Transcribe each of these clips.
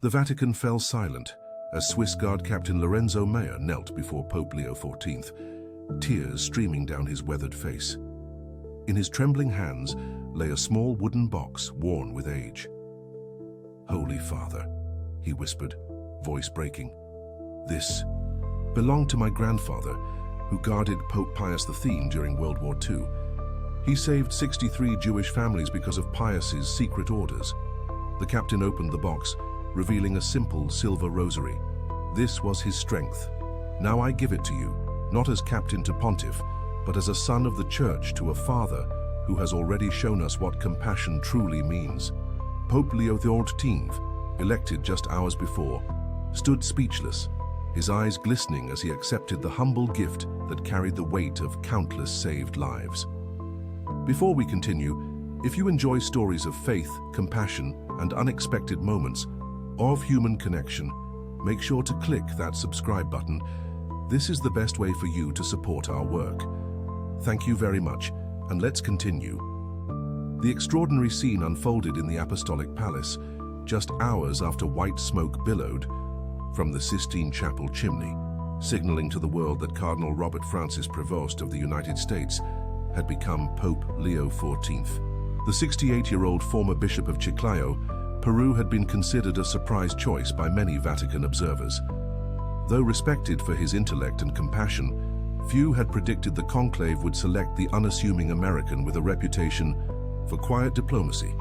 The Vatican fell silent as Swiss Guard Captain Lorenzo Meyer knelt before Pope Leo XIV, tears streaming down his weathered face. In his trembling hands lay a small wooden box worn with age. "Holy Father," he whispered, voice breaking. "This belonged to my grandfather, who guarded Pope Pius X during World War II. He saved 63 Jewish families because of Pius's secret orders." The captain opened the box, revealing a simple silver rosary. "This was his strength. Now I give it to you, not as captain to pontiff, but as a son of the church to a father who has already shown us what compassion truly means." Pope Leo XIV, elected just hours before, stood speechless, his eyes glistening as he accepted the humble gift that carried the weight of countless saved lives. Before we continue, if you enjoy stories of faith, compassion, and unexpected moments of human connection, make sure to click that subscribe button. This is the best way for you to support our work. Thank you very much, and let's continue. The extraordinary scene unfolded in the Apostolic Palace just hours after white smoke billowed from the Sistine Chapel chimney, signaling to the world that Cardinal Robert Francis Prevost of the United States had become Pope Leo XIV. The 68-year-old former Bishop of Chiclayo, Peru, had been considered a surprise choice by many Vatican observers. Though respected for his intellect and compassion, few had predicted the conclave would select the unassuming American with a reputation for quiet diplomacy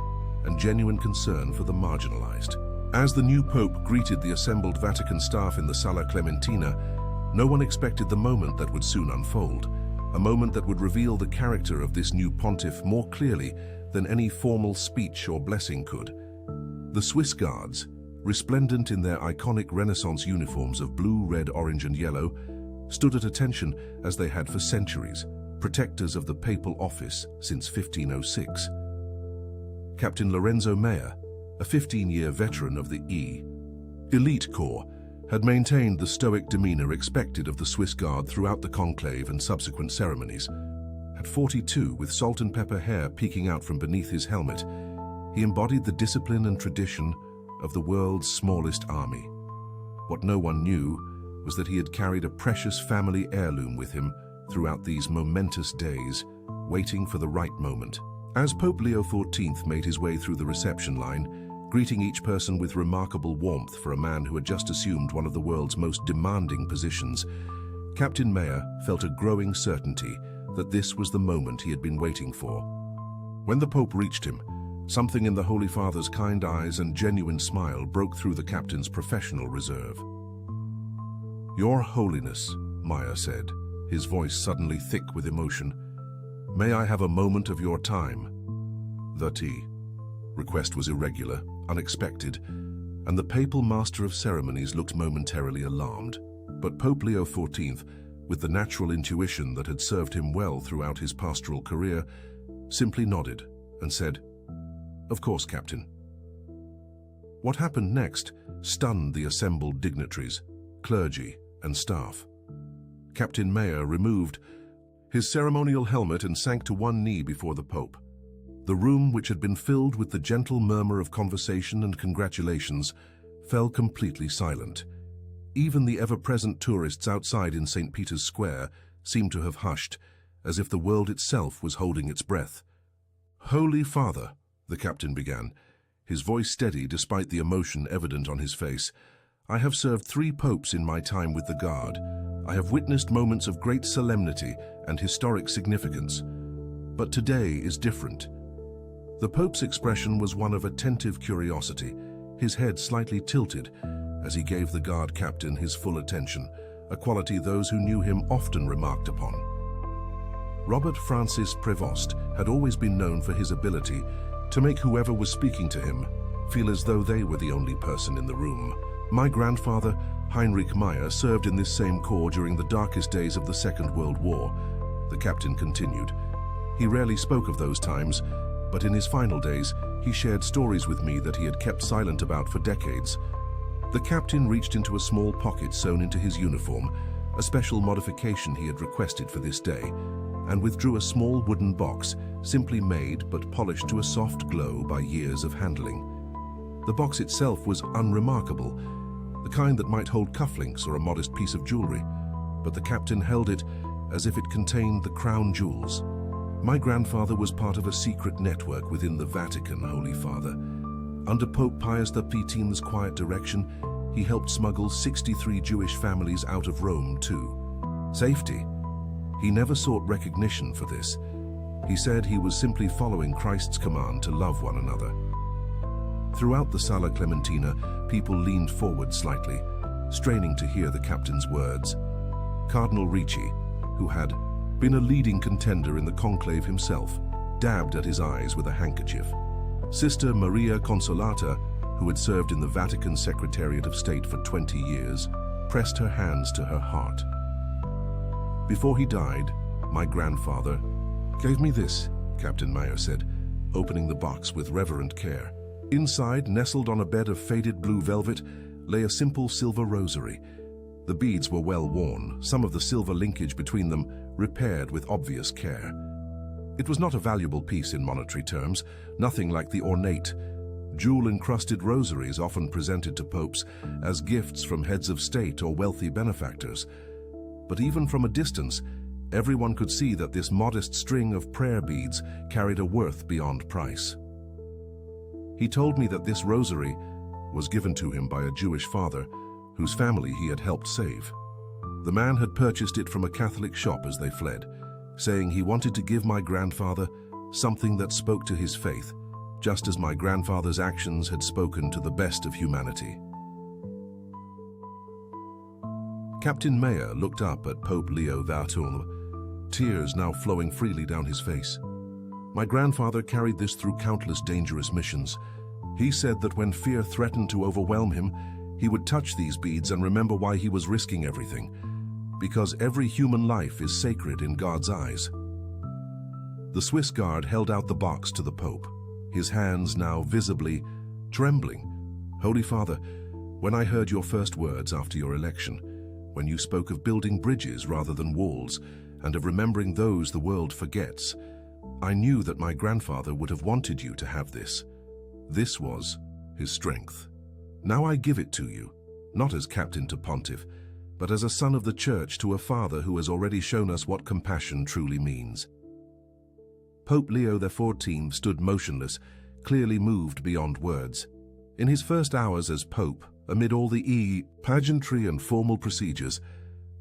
and genuine concern for the marginalized. As the new pope greeted the assembled Vatican staff in the Sala Clementina, no one expected the moment that would soon unfold, a moment that would reveal the character of this new pontiff more clearly than any formal speech or blessing could. The Swiss Guards, resplendent in their iconic Renaissance uniforms of blue, red, orange, and yellow, stood at attention as they had for centuries, protectors of the papal office since 1506. Captain Lorenzo Meyer, a 15-year veteran of the elite corps, had maintained the stoic demeanor expected of the Swiss Guard throughout the conclave and subsequent ceremonies. At 42, with salt and pepper hair peeking out from beneath his helmet, he embodied the discipline and tradition of the world's smallest army. What no one knew was that he had carried a precious family heirloom with him throughout these momentous days, waiting for the right moment. As Pope Leo XIV made his way through the reception line, greeting each person with remarkable warmth for a man who had just assumed one of the world's most demanding positions, Captain Meyer felt a growing certainty that this was the moment he had been waiting for. When the Pope reached him, something in the Holy Father's kind eyes and genuine smile broke through the captain's professional reserve. "Your Holiness," Meyer said, his voice suddenly thick with emotion, "may I have a moment of your time?" The request was irregular, unexpected, and the papal master of ceremonies looked momentarily alarmed. But Pope Leo XIV, with the natural intuition that had served him well throughout his pastoral career, simply nodded and said, "Of course, Captain." What happened next stunned the assembled dignitaries, clergy, and staff. Captain Meyer removed his ceremonial helmet and sank to one knee before the Pope. The room, which had been filled with the gentle murmur of conversation and congratulations, fell completely silent. Even the ever-present tourists outside in St. Peter's Square seemed to have hushed, as if the world itself was holding its breath. "Holy Father," the captain began, his voice steady despite the emotion evident on his face, "I have served 3 popes in my time with the Guard. I have witnessed moments of great solemnity and historic significance. But today is different." The Pope's expression was one of attentive curiosity, his head slightly tilted as he gave the Guard captain his full attention, a quality those who knew him often remarked upon. Robert Francis Prevost had always been known for his ability to make whoever was speaking to him feel as though they were the only person in the room. "My grandfather, Heinrich Meyer, served in this same corps during the darkest days of the Second World War," the captain continued. "He rarely spoke of those times, but in his final days, he shared stories with me that he had kept silent about for decades." The captain reached into a small pocket sewn into his uniform, a special modification he had requested for this day, and withdrew a small wooden box, simply made but polished to a soft glow by years of handling. The box itself was unremarkable, the kind that might hold cufflinks or a modest piece of jewelry, but the captain held it as if it contained the crown jewels. My grandfather was part of a secret network within the Vatican, Holy Father. Under Pope Pius XIV's quiet direction, he helped smuggle 63 Jewish families out of Rome too. Safety. He never sought recognition for this. He said he was simply following Christ's command to love one another. Throughout the Sala Clementina, people leaned forward slightly, straining to hear the captain's words. Cardinal Ricci, who had been a leading contender in the conclave himself, dabbed at his eyes with a handkerchief. Sister Maria Consolata, who had served in the Vatican Secretariat of State for 20 years, pressed her hands to her heart. Before he died, my grandfather gave me this, Captain Mayer said, opening the box with reverent care. Inside, nestled on a bed of faded blue velvet, lay a simple silver rosary. The beads were well worn, some of the silver linkage between them repaired with obvious care. It was not a valuable piece in monetary terms, nothing like the ornate, jewel-encrusted rosaries often presented to popes as gifts from heads of state or wealthy benefactors. But even from a distance, everyone could see that this modest string of prayer beads carried a worth beyond price. He told me that this rosary was given to him by a Jewish father whose family he had helped save. The man had purchased it from a Catholic shop as they fled, saying he wanted to give my grandfather something that spoke to his faith, just as my grandfather's actions had spoken to the best of humanity. Captain Mayer looked up at Pope Leo XIV, tears now flowing freely down his face. My grandfather carried this through countless dangerous missions. He said that when fear threatened to overwhelm him, he would touch these beads and remember why he was risking everything, because every human life is sacred in God's eyes. The Swiss guard held out the box to the Pope, his hands now visibly trembling. Holy Father, when I heard your first words after your election, when you spoke of building bridges rather than walls, and of remembering those the world forgets, I knew that my grandfather would have wanted you to have this. This was his strength. Now I give it to you, not as captain to pontiff, but as a son of the church to a father who has already shown us what compassion truly means. Pope Leo XIV stood motionless, clearly moved beyond words. In his first hours as pope, amid all the pageantry and formal procedures,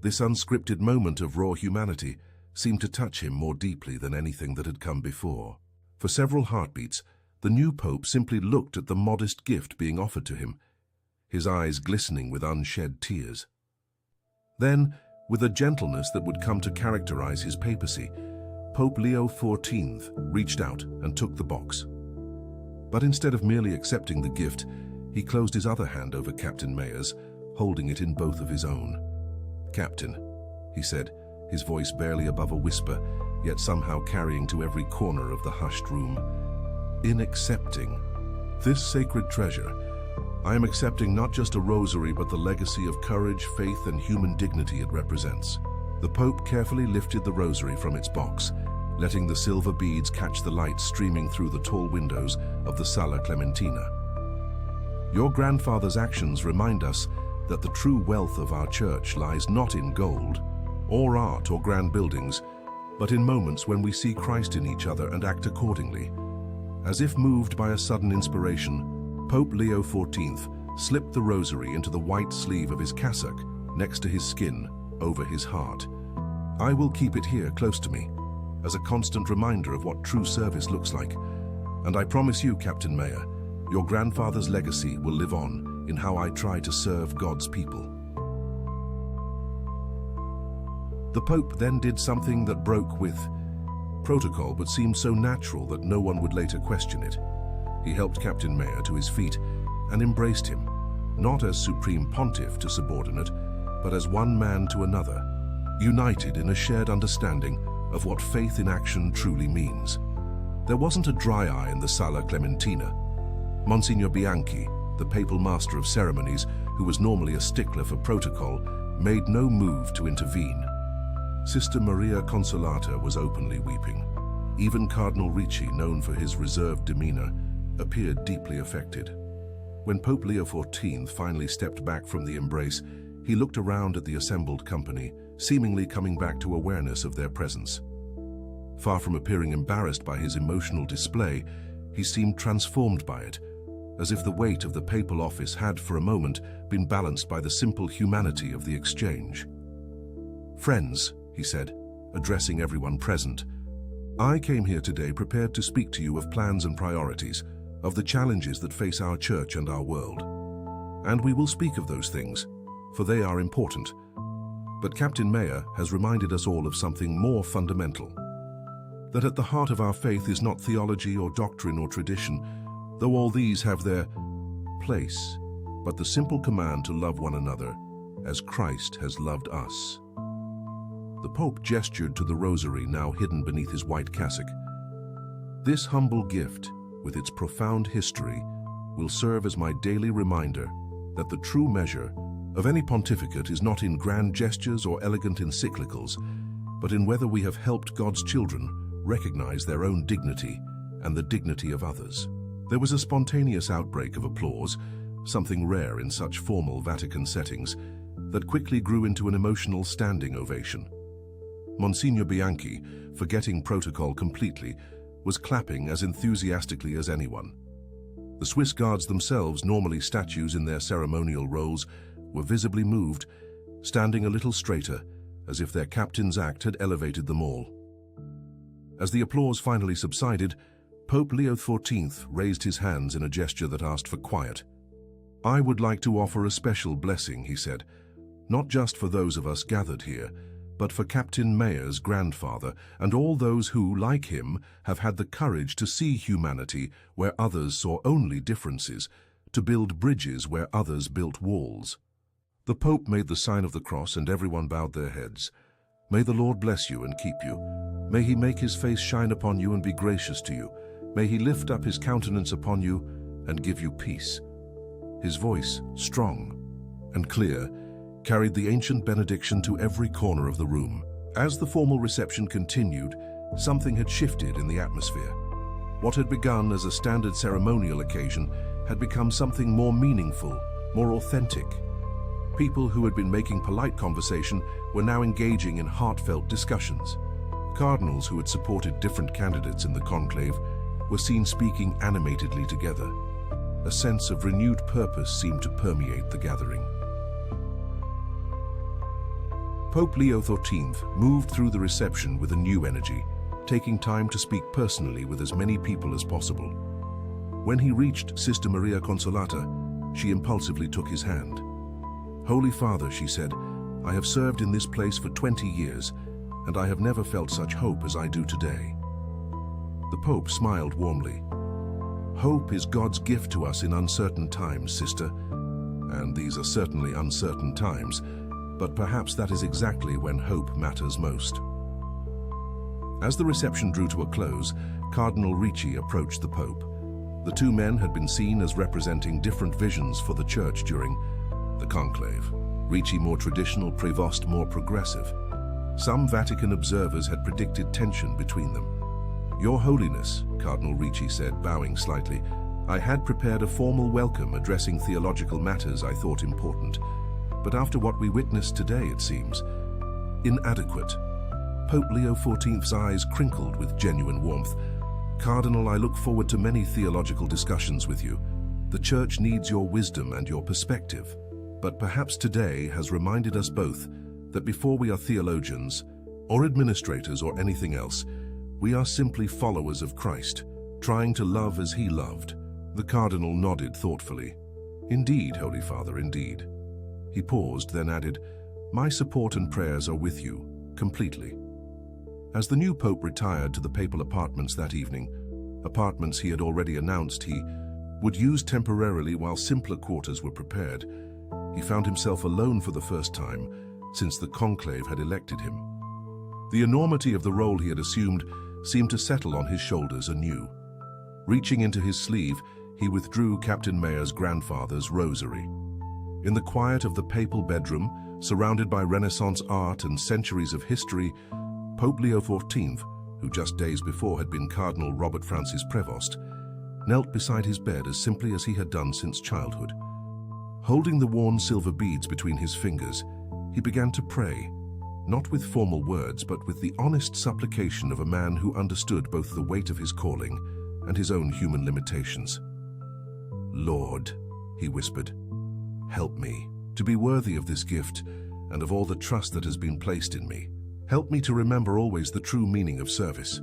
this unscripted moment of raw humanity seemed to touch him more deeply than anything that had come before. For several heartbeats, the new pope simply looked at the modest gift being offered to him, his eyes glistening with unshed tears. Then, with a gentleness that would come to characterize his papacy, Pope Leo XIV reached out and took the box. But instead of merely accepting the gift, he closed his other hand over Captain Mayer's, holding it in both of his own. "Captain," he said, his voice barely above a whisper, yet somehow carrying to every corner of the hushed room, "in accepting this sacred treasure, I am accepting not just a rosary but the legacy of courage, faith, and human dignity it represents." The Pope carefully lifted the rosary from its box, letting the silver beads catch the light streaming through the tall windows of the Sala Clementina. "Your grandfather's actions remind us that the true wealth of our church lies not in gold, or art, or grand buildings, but in moments when we see Christ in each other and act accordingly." As if moved by a sudden inspiration, Pope Leo XIV slipped the rosary into the white sleeve of his cassock, next to his skin, over his heart. "I will keep it here close to me, as a constant reminder of what true service looks like. And I promise you, Captain Mayer, your grandfather's legacy will live on in how I try to serve God's people." The Pope then did something that broke with protocol but seemed so natural that no one would later question it. He helped Captain Mayer to his feet and embraced him, not as supreme pontiff to subordinate, but as one man to another, united in a shared understanding of what faith in action truly means. There wasn't a dry eye in the Sala Clementina. Monsignor Bianchi, the papal master of ceremonies, who was normally a stickler for protocol, made no move to intervene. Sister Maria Consolata was openly weeping. Even Cardinal Ricci, known for his reserved demeanor, appeared deeply affected. When Pope Leo XIV finally stepped back from the embrace, he looked around at the assembled company, seemingly coming back to awareness of their presence. Far from appearing embarrassed by his emotional display, he seemed transformed by it, as if the weight of the papal office had, for a moment, been balanced by the simple humanity of the exchange. "Friends," he said, addressing everyone present, "I came here today prepared to speak to you of plans and priorities, of the challenges that face our church and our world. And we will speak of those things, for they are important. But Captain Mayer has reminded us all of something more fundamental. That at the heart of our faith is not theology or doctrine or tradition, though all these have their place, but the simple command to love one another as Christ has loved us." The Pope gestured to the rosary now hidden beneath his white cassock. "This humble gift, with its profound history, will serve as my daily reminder that the true measure of any pontificate is not in grand gestures or elegant encyclicals, but in whether we have helped God's children recognize their own dignity and the dignity of others." There was a spontaneous outbreak of applause, something rare in such formal Vatican settings, that quickly grew into an emotional standing ovation. Monsignor Bianchi, forgetting protocol completely, was clapping as enthusiastically as anyone. The Swiss Guards themselves, normally statues in their ceremonial roles, were visibly moved, standing a little straighter, as if their captain's act had elevated them all. As the applause finally subsided, Pope Leo XIV raised his hands in a gesture that asked for quiet. "I would like to offer a special blessing," he said, "not just for those of us gathered here, but for Captain Mayer's grandfather and all those who, like him, have had the courage to see humanity where others saw only differences, to build bridges where others built walls." The Pope made the sign of the cross and everyone bowed their heads. "May the Lord bless you and keep you. May he make his face shine upon you and be gracious to you. May he lift up his countenance upon you and give you peace." His voice, strong and clear, carried the ancient benediction to every corner of the room. As the formal reception continued, something had shifted in the atmosphere. What had begun as a standard ceremonial occasion had become something more meaningful, more authentic. People who had been making polite conversation were now engaging in heartfelt discussions. Cardinals who had supported different candidates in the conclave were seen speaking animatedly together. A sense of renewed purpose seemed to permeate the gathering. Pope Leo XIV moved through the reception with a new energy, taking time to speak personally with as many people as possible. When he reached Sister Maria Consolata, she impulsively took his hand. "Holy Father," she said, "I have served in this place for 20 years, and I have never felt such hope as I do today." The Pope smiled warmly. "Hope is God's gift to us in uncertain times, sister. And these are certainly uncertain times, but perhaps that is exactly when hope matters most." As the reception drew to a close, Cardinal Ricci approached the Pope. The two men had been seen as representing different visions for the Church during the conclave. Ricci more traditional, Prevost more progressive. Some Vatican observers had predicted tension between them. "Your Holiness," Cardinal Ricci said, bowing slightly, "I had prepared a formal welcome addressing theological matters I thought important, but after what we witnessed today, it seems inadequate." Pope Leo XIV's eyes crinkled with genuine warmth. "Cardinal, I look forward to many theological discussions with you. The Church needs your wisdom and your perspective. But perhaps today has reminded us both that before we are theologians, or administrators, or anything else, we are simply followers of Christ, trying to love as he loved." The Cardinal nodded thoughtfully. "Indeed, Holy Father, indeed." He paused, then added, "My support and prayers are with you, completely." As the new Pope retired to the papal apartments that evening, apartments he had already announced he would use temporarily while simpler quarters were prepared, he found himself alone for the first time since the conclave had elected him. The enormity of the role he had assumed seemed to settle on his shoulders anew. Reaching into his sleeve, he withdrew Captain Mayer's grandfather's rosary. In the quiet of the papal bedroom, surrounded by Renaissance art and centuries of history, Pope Leo XIV, who just days before had been Cardinal Robert Francis Prevost, knelt beside his bed as simply as he had done since childhood. Holding the worn silver beads between his fingers, he began to pray, not with formal words, but with the honest supplication of a man who understood both the weight of his calling and his own human limitations. "Lord," he whispered, "help me to be worthy of this gift and of all the trust that has been placed in me. Help me to remember always the true meaning of service."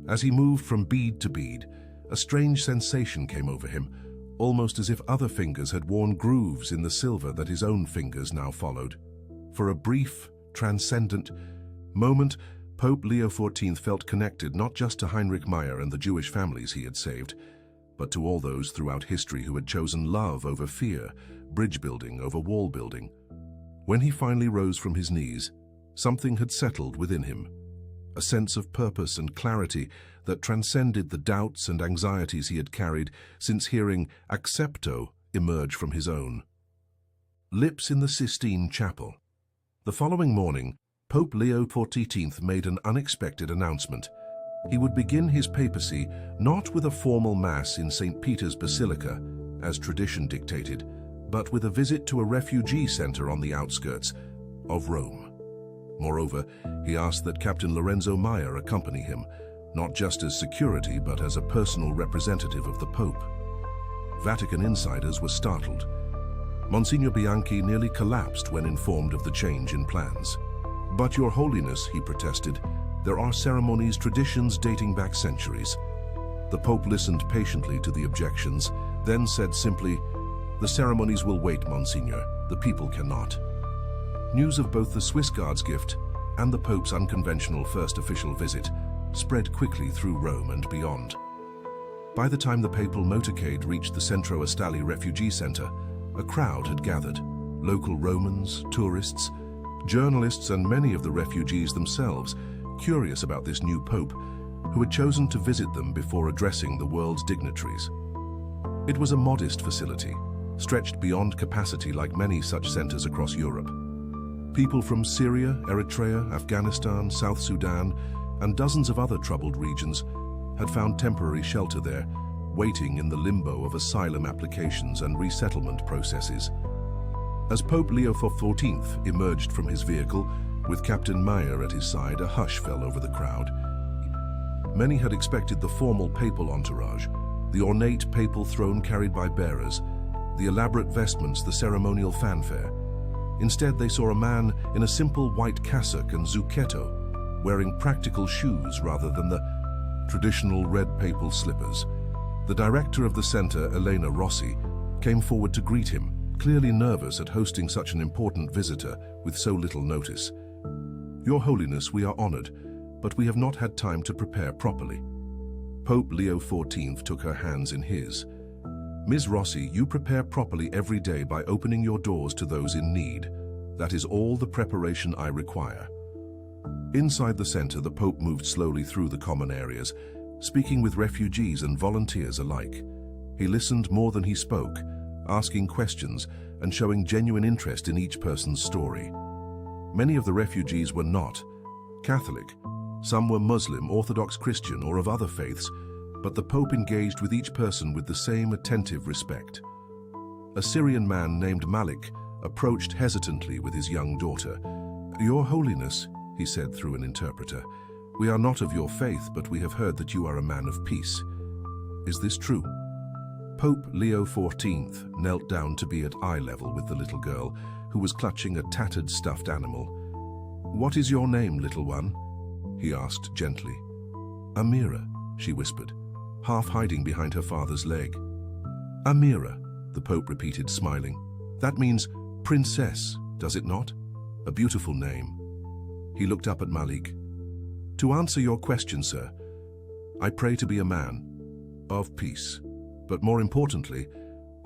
As he moved from bead to bead, a strange sensation came over him, almost as if other fingers had worn grooves in the silver that his own fingers now followed. For a brief, transcendent moment, Pope Leo XIV felt connected not just to Heinrich Meyer and the Jewish families he had saved, but to all those throughout history who had chosen love over fear, bridge building over wall building. When he finally rose from his knees, something had settled within him, a sense of purpose and clarity that transcended the doubts and anxieties he had carried since hearing "accepto" emerge from his own lips in the Sistine Chapel. The following morning, Pope Leo XIV made an unexpected announcement. He would begin his papacy not with a formal mass in St. Peter's Basilica, as tradition dictated, but with a visit to a refugee center on the outskirts of Rome. Moreover, he asked that Captain Lorenzo Meyer accompany him, not just as security but as a personal representative of the Pope. Vatican insiders were startled. Monsignor Bianchi nearly collapsed when informed of the change in plans. "But Your Holiness," he protested, "there are ceremonies, traditions dating back centuries." The Pope listened patiently to the objections, then said simply, "The ceremonies will wait, Monsignor. The people cannot." News of both the Swiss Guards gift and the Pope's unconventional first official visit spread quickly through Rome and beyond. By the time the papal motorcade reached the Centro Estali refugee center, a crowd had gathered. Local Romans, tourists, journalists, and many of the refugees themselves, curious about this new pope, who had chosen to visit them before addressing the world's dignitaries. It was a modest facility, stretched beyond capacity like many such centers across Europe. People from Syria, Eritrea, Afghanistan, South Sudan, and dozens of other troubled regions had found temporary shelter there, waiting in the limbo of asylum applications and resettlement processes. As Pope Leo XIV emerged from his vehicle, with Captain Meyer at his side, a hush fell over the crowd. Many had expected the formal papal entourage, the ornate papal throne carried by bearers, the elaborate vestments, the ceremonial fanfare. Instead, they saw a man in a simple white cassock and zucchetto, wearing practical shoes rather than the traditional red papal slippers. The director of the center, Elena Rossi, came forward to greet him, clearly nervous at hosting such an important visitor with so little notice. "Your Holiness, we are honored, but we have not had time to prepare properly." Pope Leo XIV took her hands in his. "Ms. Rossi, you prepare properly every day by opening your doors to those in need. That is all the preparation I require." Inside the center, the Pope moved slowly through the common areas, speaking with refugees and volunteers alike. He listened more than he spoke, asking questions and showing genuine interest in each person's story. Many of the refugees were not Catholic. Some were Muslim, Orthodox Christian, or of other faiths, but the Pope engaged with each person with the same attentive respect. A Syrian man named Malik approached hesitantly with his young daughter. "Your Holiness," he said through an interpreter, "we are not of your faith, but we have heard that you are a man of peace. Is this true?" Pope Leo XIV knelt down to be at eye level with the little girl, who was clutching a tattered stuffed animal. "What is your name, little one?" he asked gently. "Amira," she whispered, half hiding behind her father's leg. "Amira," the Pope repeated, smiling. "That means princess, does it not? A beautiful name." He looked up at Malik. "To answer your question, sir, I pray to be a man of peace. But more importantly,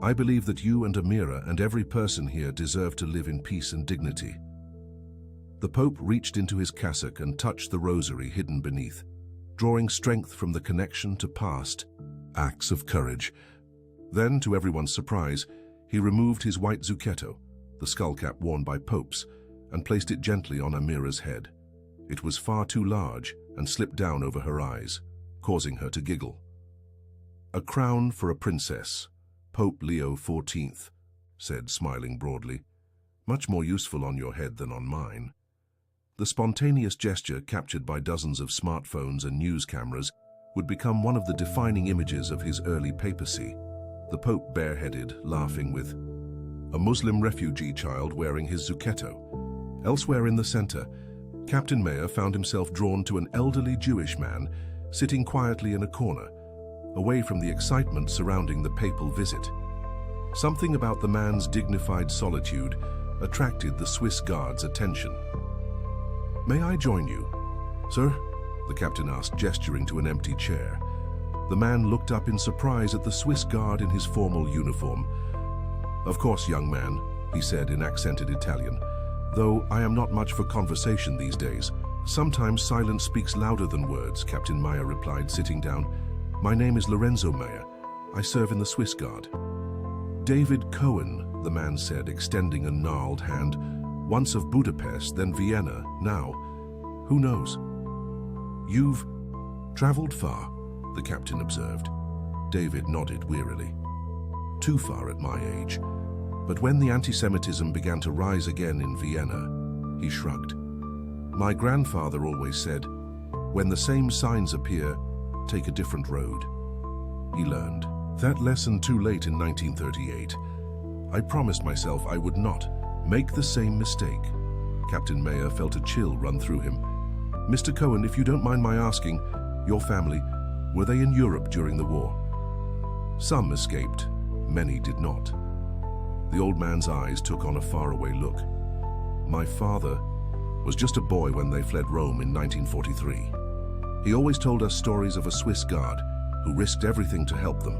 I believe that you and Amira and every person here deserve to live in peace and dignity." The Pope reached into his cassock and touched the rosary hidden beneath, drawing strength from the connection to past acts of courage. Then, to everyone's surprise, he removed his white zucchetto, the skullcap worn by popes, and placed it gently on Amira's head. It was far too large and slipped down over her eyes, causing her to giggle. "A crown for a princess, Pope Leo XIV, said, smiling broadly. "Much more useful on your head than on mine." The spontaneous gesture, captured by dozens of smartphones and news cameras, would become one of the defining images of his early papacy. The Pope bareheaded, laughing, with a Muslim refugee child wearing his zucchetto. Elsewhere in the center, Captain Mayer found himself drawn to an elderly Jewish man sitting quietly in a corner, away from the excitement surrounding the papal visit. Something about the man's dignified solitude attracted the Swiss guard's attention. "May I join you, sir?" the captain asked, gesturing to an empty chair. The man looked up in surprise at the Swiss guard in his formal uniform. "Of course, young man," he said in accented Italian, "though I am not much for conversation these days. Sometimes silence speaks louder than words," Captain Mayer replied, sitting down. "My name is Lorenzo Mayer. I serve in the Swiss Guard." "David Cohen," the man said, extending a gnarled hand. "Once of Budapest, then Vienna, now, who knows?" "You've traveled far," the captain observed. David nodded wearily. "Too far at my age. But when the anti-Semitism began to rise again in Vienna," he shrugged. "My grandfather always said, when the same signs appear, take a different road." He learned that lesson too late in 1938. "I promised myself I would not make the same mistake." Captain Mayer felt a chill run through him. "Mr. Cohen, if you don't mind my asking, your family, were they in Europe during the war?" "Some escaped, many did not." The old man's eyes took on a faraway look. "My father was just a boy when they fled Rome in 1943. He always told us stories of a Swiss guard who risked everything to help them.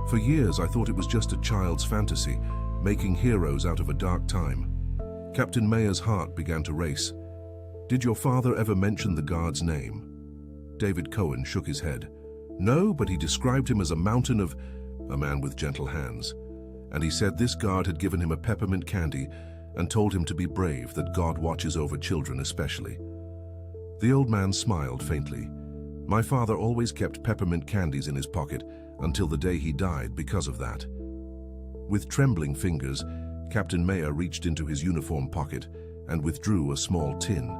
For years I thought it was just a child's fantasy, making heroes out of a dark time." Captain Mayer's heart began to race. "Did your father ever mention the guard's name?" David Cohen shook his head. "No, but he described him as a mountain of a man with gentle hands. And he said this guard had given him a peppermint candy and told him to be brave, that God watches over children especially." The old man smiled faintly. "My father always kept peppermint candies in his pocket until the day he died because of that." With trembling fingers, Captain Mayer reached into his uniform pocket and withdrew a small tin.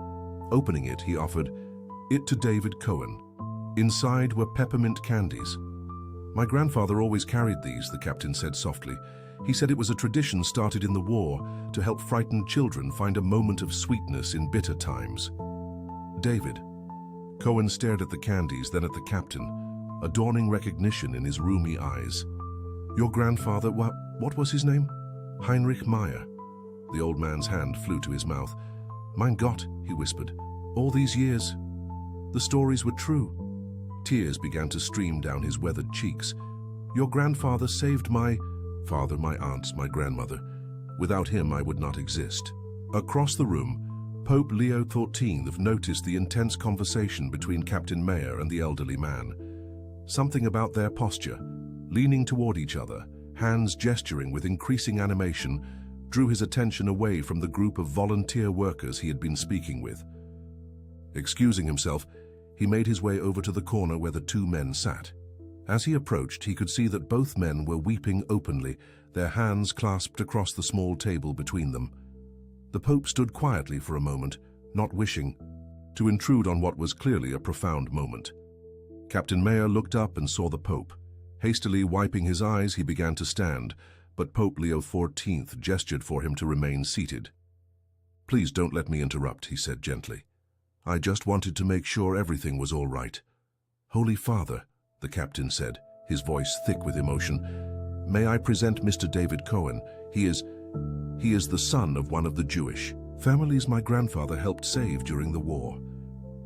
Opening it, he offered it to David Cohen. Inside were peppermint candies. "My grandfather always carried these," the captain said softly. "He said it was a tradition started in the war to help frightened children find a moment of sweetness in bitter times." "David." Cohen stared at the candies, then at the captain, a dawning recognition in his rheumy eyes. "Your grandfather, what was his name?" "Heinrich Mayer." The old man's hand flew to his mouth. "Mein Gott," he whispered. "All these years, the stories were true." Tears began to stream down his weathered cheeks. "Your grandfather saved my father, my aunts, my grandmother. Without him, I would not exist." Across the room, Pope Leo XIV noticed the intense conversation between Captain Mayer and the elderly man. Something about their posture, leaning toward each other, hands gesturing with increasing animation, drew his attention away from the group of volunteer workers he had been speaking with. Excusing himself, he made his way over to the corner where the two men sat. As he approached, he could see that both men were weeping openly, their hands clasped across the small table between them. The Pope stood quietly for a moment, not wishing to intrude on what was clearly a profound moment. Captain Mayer looked up and saw the Pope. Hastily wiping his eyes, he began to stand, but Pope Leo XIV gestured for him to remain seated. "Please don't let me interrupt," he said gently. "I just wanted to make sure everything was all right." "Holy Father," the captain said, his voice thick with emotion, "may I present Mr. David Cohen? He is the son of one of the Jewish families my grandfather helped save during the war."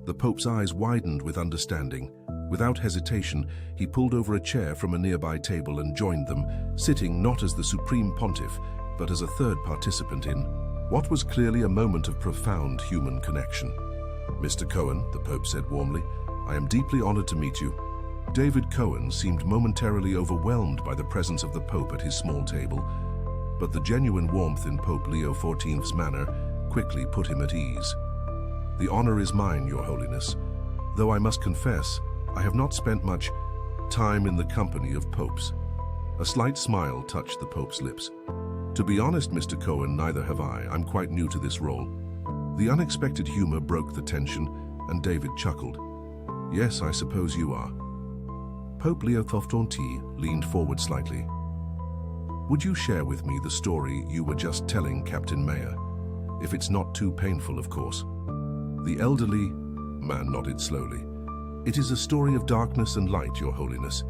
The Pope's eyes widened with understanding. Without hesitation, he pulled over a chair from a nearby table and joined them, sitting not as the Supreme Pontiff, but as a third participant in what was clearly a moment of profound human connection. "Mr. Cohen," the Pope said warmly, "I am deeply honored to meet you." David Cohen seemed momentarily overwhelmed by the presence of the Pope at his small table, but the genuine warmth in Pope Leo XIV's manner quickly put him at ease. "The honor is mine, Your Holiness, though I must confess, I have not spent much time in the company of popes. A slight smile touched the Pope's lips. To be honest, Mr. Cohen, neither have I. I'm quite new to this role. The unexpected humor broke the tension, and David chuckled. Yes, I suppose you are. Pope Leo XIV leaned forward slightly. Would you share with me the story you were just telling, Captain Mayer? If it's not too painful, of course. The elderly man nodded slowly. It is a story of darkness and light, Your Holiness.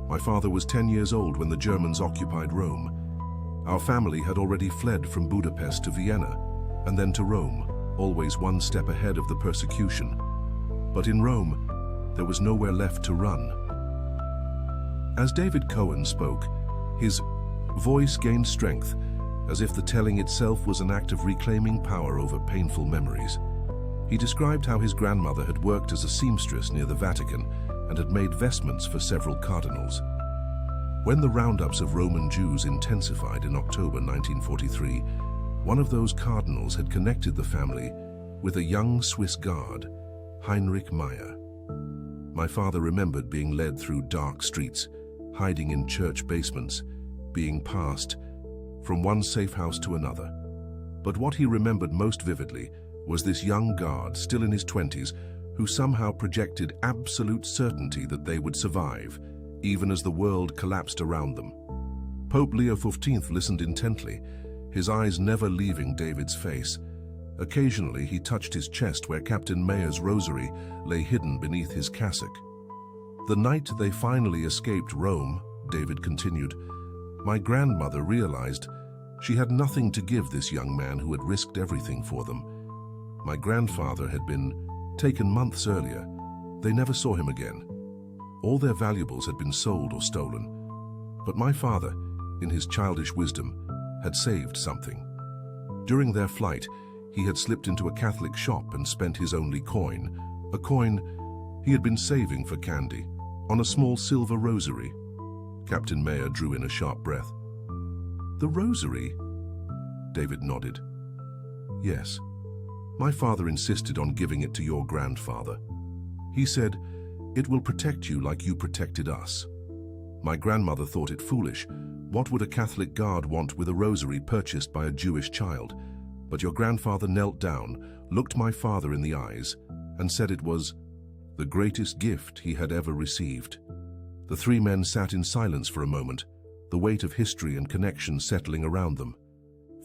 My father was 10 years old when the Germans occupied Rome. Our family had already fled from Budapest to Vienna, and then to Rome, always one step ahead of the persecution. But in Rome, there was nowhere left to run. As David Cohen spoke, his voice gained strength, as if the telling itself was an act of reclaiming power over painful memories. He described how his grandmother had worked as a seamstress near the Vatican and had made vestments for several cardinals. When the roundups of Roman Jews intensified in October 1943, one of those cardinals had connected the family with a young Swiss guard, Heinrich Meyer. My father remembered being led through dark streets, hiding in church basements, being passed from one safe house to another. But what he remembered most vividly was this young guard, still in his 20s, who somehow projected absolute certainty that they would survive, even as the world collapsed around them. Pope Leo XIV listened intently, his eyes never leaving David's face. Occasionally, he touched his chest where Captain Mayer's rosary lay hidden beneath his cassock. The night they finally escaped Rome, David continued, my grandmother realized she had nothing to give this young man who had risked everything for them. My grandfather had been taken months earlier. They never saw him again. All their valuables had been sold or stolen. But my father, in his childish wisdom, had saved something. During their flight, he had slipped into a Catholic shop and spent his only coin, a coin he had been saving for candy, on a small silver rosary. Captain Mayer drew in a sharp breath. The rosary? David nodded. Yes. My father insisted on giving it to your grandfather. He said, it will protect you like you protected us. My grandmother thought it foolish. What would a Catholic guard want with a rosary purchased by a Jewish child? But your grandfather knelt down, looked my father in the eyes, and said it was the greatest gift he had ever received. The three men sat in silence for a moment, the weight of history and connection settling around them.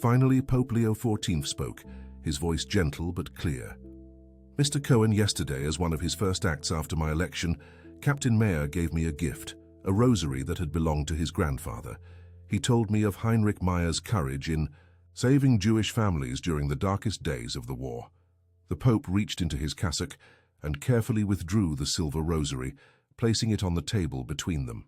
Finally, Pope Leo XIV spoke, his voice gentle but clear. Mr. Cohen, yesterday, as one of his first acts after my election, Captain Mayer gave me a gift, a rosary that had belonged to his grandfather. He told me of Heinrich Meyer's courage in saving Jewish families during the darkest days of the war. The Pope reached into his cassock and carefully withdrew the silver rosary, placing it on the table between them.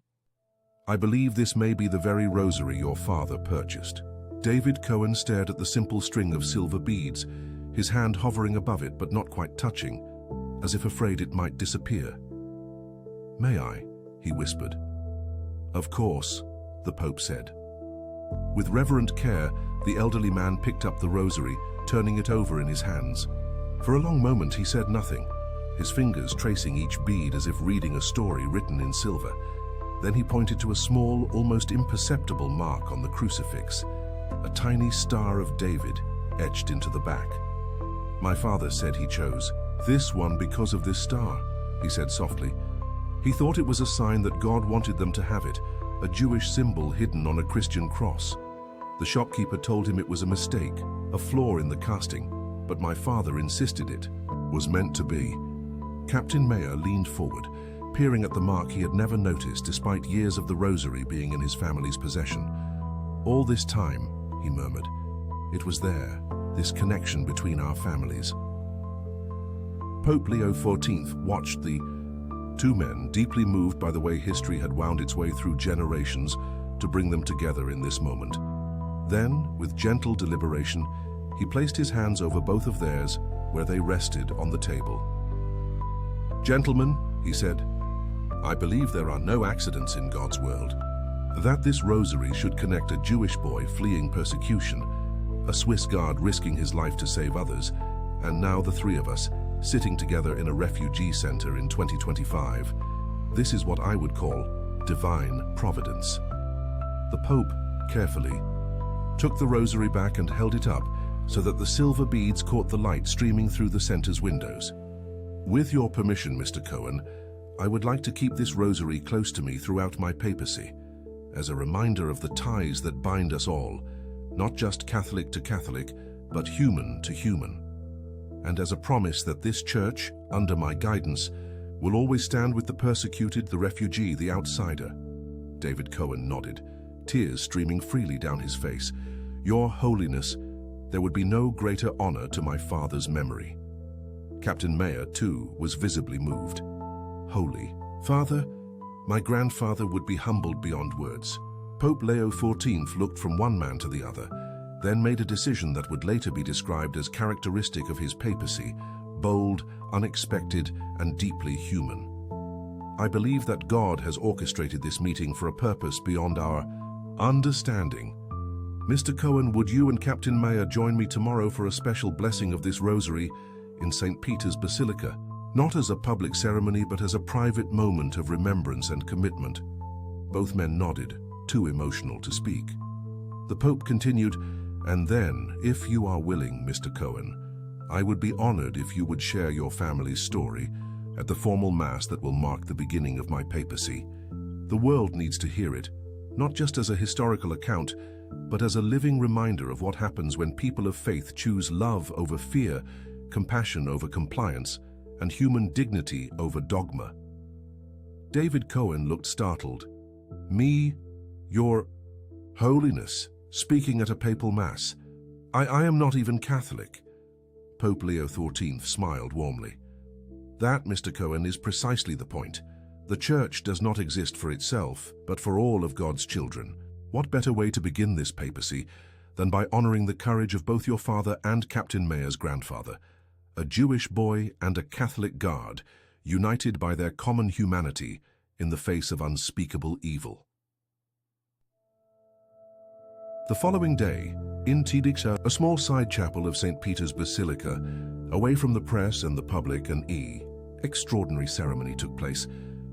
I believe this may be the very rosary your father purchased. David Cohen stared at the simple string of silver beads, his hand hovering above it but not quite touching, as if afraid it might disappear. May I? He whispered. Of course, the Pope said. With reverent care, the elderly man picked up the rosary, turning it over in his hands. For a long moment he said nothing, his fingers tracing each bead as if reading a story written in silver. Then he pointed to a small, almost imperceptible mark on the crucifix, a tiny Star of David etched into the back. My father said he chose this one because of this star, he said softly. He thought it was a sign that God wanted them to have it, a Jewish symbol hidden on a Christian cross. The shopkeeper told him it was a mistake, a flaw in the casting, but my father insisted it was meant to be. Captain Mayer leaned forward, peering at the mark he had never noticed despite years of the rosary being in his family's possession. All this time, he murmured, it was there, this connection between our families. Pope Leo XIV watched the two men, deeply moved by the way history had wound its way through generations to bring them together in this moment. Then, with gentle deliberation, he placed his hands over both of theirs where they rested on the table. Gentlemen, he said, I believe there are no accidents in God's world. That this rosary should connect a Jewish boy fleeing persecution, a Swiss guard risking his life to save others, and now the three of us, sitting together in a refugee center in 2025, This is what I would call divine providence. The Pope, carefully, took the rosary back and held it up so that the silver beads caught the light streaming through the center's windows. With your permission, Mr. Cohen, I would like to keep this rosary close to me throughout my papacy, as a reminder of the ties that bind us all, not just Catholic to Catholic, but human to human, and as a promise that this church, under my guidance, will always stand with the persecuted, the refugee, the outsider. David Cohen nodded, tears streaming freely down his face. Your Holiness, there would be no greater honor to my father's memory. Captain Mayer, too, was visibly moved. Holy Father, my grandfather would be humbled beyond words. Pope Leo XIV looked from one man to the other, then made a decision that would later be described as characteristic of his papacy: bold, unexpected, and deeply human. I believe that God has orchestrated this meeting for a purpose beyond our understanding. Mr. Cohen, would you and Captain Mayer join me tomorrow for a special blessing of this rosary in St. Peter's Basilica? Not as a public ceremony, but as a private moment of remembrance and commitment. Both men nodded, too emotional to speak. The Pope continued, and then, if you are willing, Mr. Cohen, I would be honored if you would share your family's story at the formal Mass that will mark the beginning of my papacy. The world needs to hear it, not just as a historical account, but as a living reminder of what happens when people of faith choose love over fear, compassion over compliance, and human dignity over dogma. David Cohen looked startled. Me, Your Holiness, speaking at a papal Mass. I am not even Catholic. Pope Leo XIV smiled warmly. That, Mr. Cohen, is precisely the point. The Church does not exist for itself, but for all of God's children. What better way to begin this papacy than by honoring the courage of both your father and Captain Mayer's grandfather, a Jewish boy and a Catholic guard, united by their common humanity in the face of unspeakable evil. The following day, in Tidixa, a small side chapel of St. Peter's Basilica, away from the press and the public, an extraordinary ceremony took place.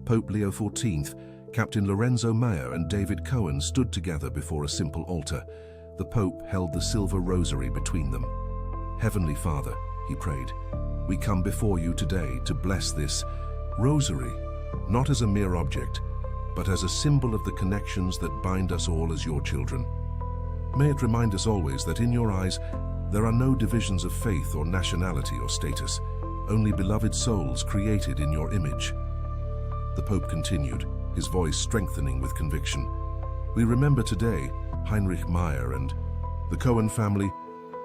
Pope Leo XIV, Captain Lorenzo Mayer, and David Cohen stood together before a simple altar. The Pope held the silver rosary between them. Heavenly Father, he prayed, we come before you today to bless this rosary, not as a mere object, but as a symbol of the connections that bind us all as your children. May it remind us always that in your eyes, there are no divisions of faith or nationality or status, only beloved souls created in your image. The Pope continued, his voice strengthening with conviction. We remember today Heinrich Meyer and the Cohen family,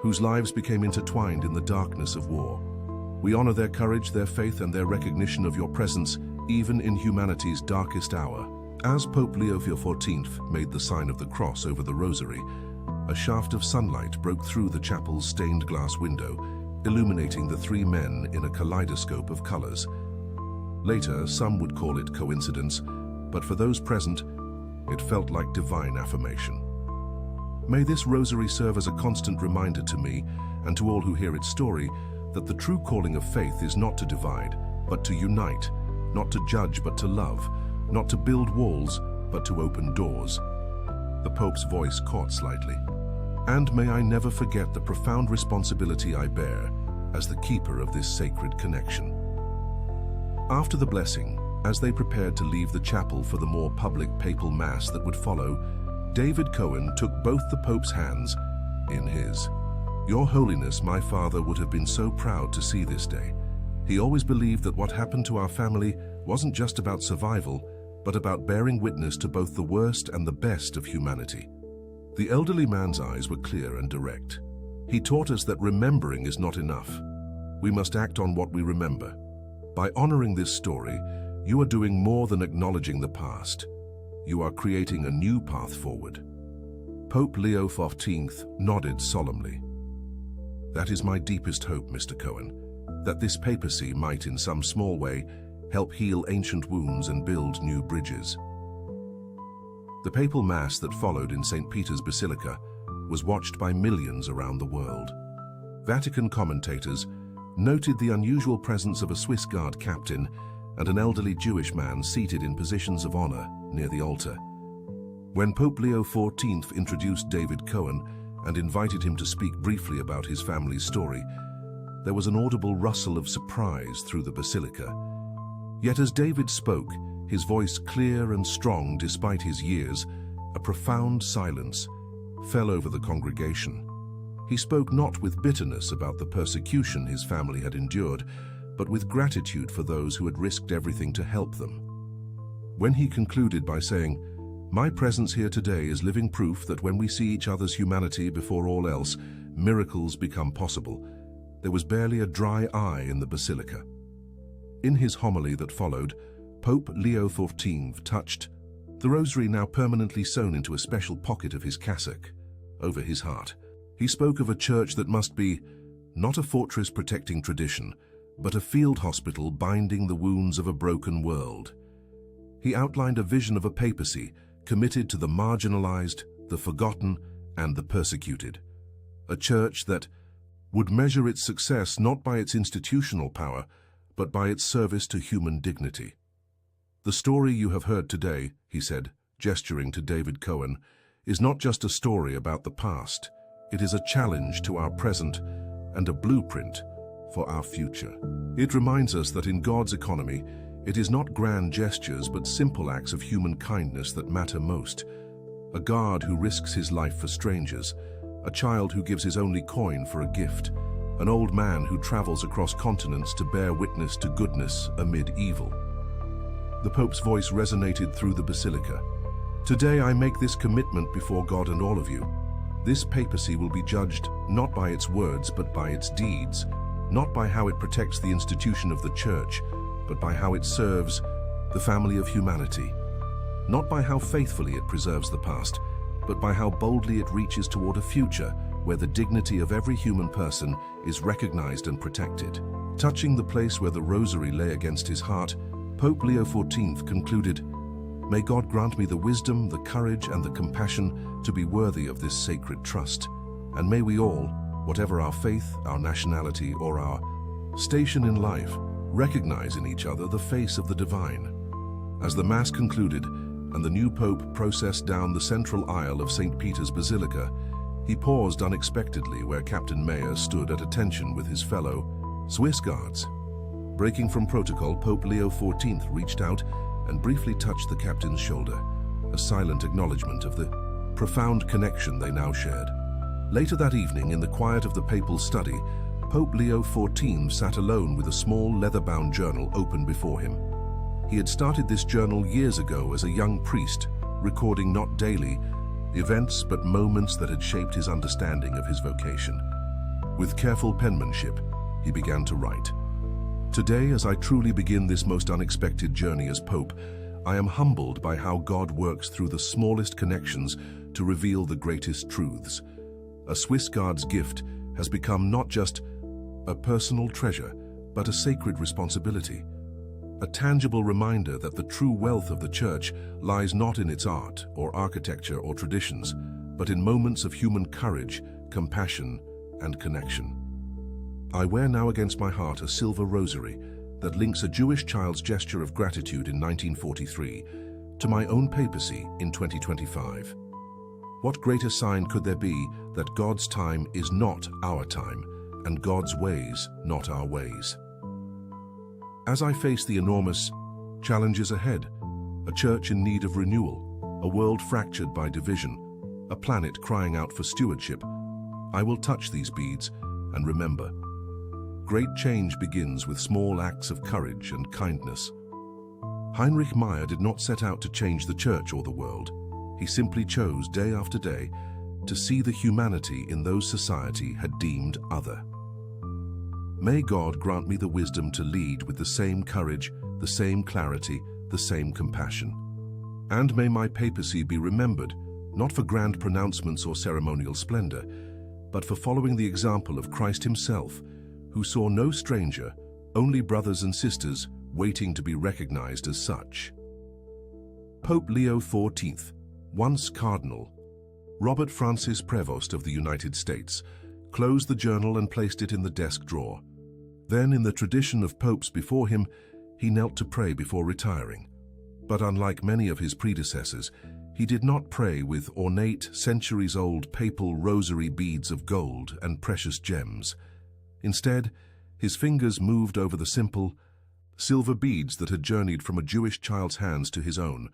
whose lives became intertwined in the darkness of war. We honor their courage, their faith, and their recognition of your presence, even in humanity's darkest hour. As Pope Leo XIV made the sign of the cross over the rosary, a shaft of sunlight broke through the chapel's stained glass window, illuminating the three men in a kaleidoscope of colors. Later, some would call it coincidence, but for those present, it felt like divine affirmation. May this rosary serve as a constant reminder to me and to all who hear its story that the true calling of faith is not to divide, but to unite, not to judge, but to love, not to build walls, but to open doors. The Pope's voice caught slightly. And may I never forget the profound responsibility I bear as the keeper of this sacred connection. After the blessing, as they prepared to leave the chapel for the more public papal Mass that would follow, David Cohen took both the Pope's hands in his. Your Holiness, my father would have been so proud to see this day. He always believed that what happened to our family wasn't just about survival, but about bearing witness to both the worst and the best of humanity. The elderly man's eyes were clear and direct. He taught us that remembering is not enough. We must act on what we remember. By honoring this story, you are doing more than acknowledging the past. You are creating a new path forward. Pope Leo XIV nodded solemnly. That is my deepest hope, Mr. Cohen, that this papacy might, in some small way, help heal ancient wounds and build new bridges. The papal Mass that followed in St. Peter's Basilica was watched by millions around the world. Vatican commentators noted the unusual presence of a Swiss Guard captain and an elderly Jewish man seated in positions of honor near the altar. When Pope Leo XIV introduced David Cohen and invited him to speak briefly about his family's story, there was an audible rustle of surprise through the basilica. Yet as David spoke, his voice clear and strong despite his years, a profound silence fell over the congregation. He spoke not with bitterness about the persecution his family had endured, but with gratitude for those who had risked everything to help them. When he concluded by saying, "My presence here today is living proof that when we see each other's humanity before all else, miracles become possible," there was barely a dry eye in the basilica. In his homily that followed, Pope Leo XIV touched the rosary now permanently sewn into a special pocket of his cassock over his heart. He spoke of a church that must be not a fortress protecting tradition, but a field hospital binding the wounds of a broken world. He outlined a vision of a papacy committed to the marginalized, the forgotten, and the persecuted. A church that would measure its success not by its institutional power, but by its service to human dignity. "The story you have heard today," he said, gesturing to David Cohen, "is not just a story about the past. It is a challenge to our present and a blueprint for our future. It reminds us that in God's economy, it is not grand gestures but simple acts of human kindness that matter most. A guard who risks his life for strangers, a child who gives his only coin for a gift, an old man who travels across continents to bear witness to goodness amid evil." The Pope's voice resonated through the basilica. "Today I make this commitment before God and all of you. This papacy will be judged not by its words but by its deeds, not by how it protects the institution of the Church, but by how it serves the family of humanity, not by how faithfully it preserves the past, but by how boldly it reaches toward a future where the dignity of every human person is recognized and protected." Touching the place where the rosary lay against his heart, Pope Leo XIV concluded, "May God grant me the wisdom, the courage, and the compassion to be worthy of this sacred trust. And may we all, whatever our faith, our nationality, or our station in life, recognize in each other the face of the divine." As the Mass concluded and the new Pope processed down the central aisle of St. Peter's Basilica, he paused unexpectedly where Captain Mayer stood at attention with his fellow Swiss guards. Breaking from protocol, Pope Leo XIV reached out and briefly touched the captain's shoulder, a silent acknowledgement of the profound connection they now shared. Later that evening, in the quiet of the papal study, Pope Leo XIV sat alone with a small leather-bound journal open before him. He had started this journal years ago as a young priest, recording not daily events but moments that had shaped his understanding of his vocation. With careful penmanship, he began to write. "Today, as I truly begin this most unexpected journey as Pope, I am humbled by how God works through the smallest connections to reveal the greatest truths. A Swiss guard's gift has become not just a personal treasure, but a sacred responsibility. A tangible reminder that the true wealth of the Church lies not in its art or architecture or traditions, but in moments of human courage, compassion, and connection. I wear now against my heart a silver rosary that links a Jewish child's gesture of gratitude in 1943 to my own papacy in 2025. What greater sign could there be that God's time is not our time, and God's ways not our ways? As I face the enormous challenges ahead, a church in need of renewal, a world fractured by division, a planet crying out for stewardship, I will touch these beads and remember, great change begins with small acts of courage and kindness. Heinrich Meyer did not set out to change the Church or the world. He simply chose day after day to see the humanity in those society had deemed other. May God grant me the wisdom to lead with the same courage, the same clarity, the same compassion. And may my papacy be remembered, not for grand pronouncements or ceremonial splendor, but for following the example of Christ himself, who saw no stranger, only brothers and sisters waiting to be recognized as such. Pope Leo XIV, once Cardinal, Robert Francis Prevost of the United States, closed the journal and placed it in the desk drawer. Then, in the tradition of popes before him, he knelt to pray before retiring. But unlike many of his predecessors, he did not pray with ornate, centuries-old papal rosary beads of gold and precious gems. Instead, his fingers moved over the simple, silver beads that had journeyed from a Jewish child's hands to his own,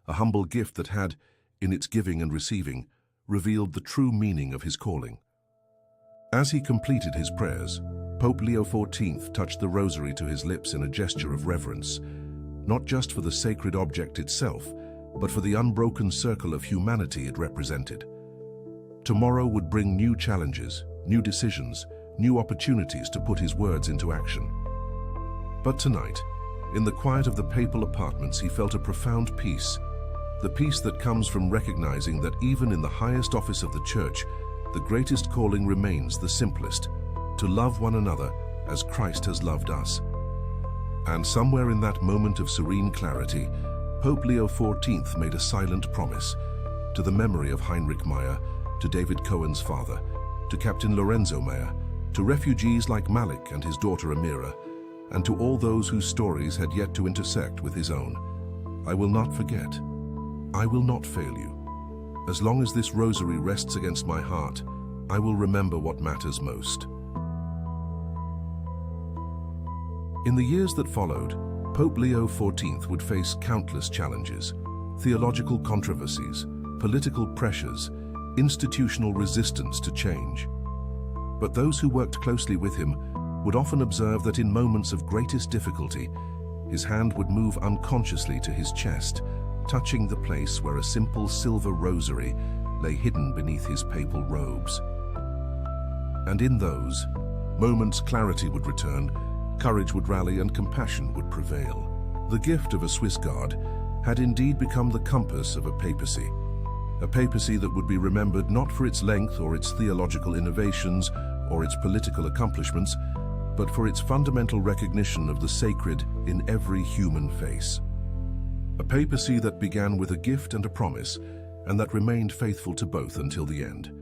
a humble gift that had, in its giving and receiving, revealed the true meaning of his calling. As he completed his prayers, Pope Leo XIV touched the rosary to his lips in a gesture of reverence, not just for the sacred object itself, but for the unbroken circle of humanity it represented. Tomorrow would bring new challenges, new decisions, new opportunities to put his words into action. But tonight, in the quiet of the papal apartments, he felt a profound peace, the peace that comes from recognizing that even in the highest office of the Church, the greatest calling remains the simplest, to love one another as Christ has loved us. And somewhere in that moment of serene clarity, Pope Leo XIV made a silent promise to the memory of Heinrich Meyer, to David Cohen's father, to Captain Lorenzo Meyer, to refugees like Malik and his daughter Amira, and to all those whose stories had yet to intersect with his own. I will not forget. I will not fail you. As long as this rosary rests against my heart, I will remember what matters most. In the years that followed, Pope Leo XIV would face countless challenges, theological controversies, political pressures, institutional resistance to change. But those who worked closely with him would often observe that in moments of greatest difficulty, his hand would move unconsciously to his chest, touching the place where a simple silver rosary lay hidden beneath his papal robes. And in those moments, clarity would return, courage would rally, and compassion would prevail. The gift of a Swiss guard had indeed become the compass of a papacy that would be remembered not for its length or its theological innovations or its political accomplishments, but for its fundamental recognition of the sacred in every human face. A papacy that began with a gift and a promise, and that remained faithful to both until the end.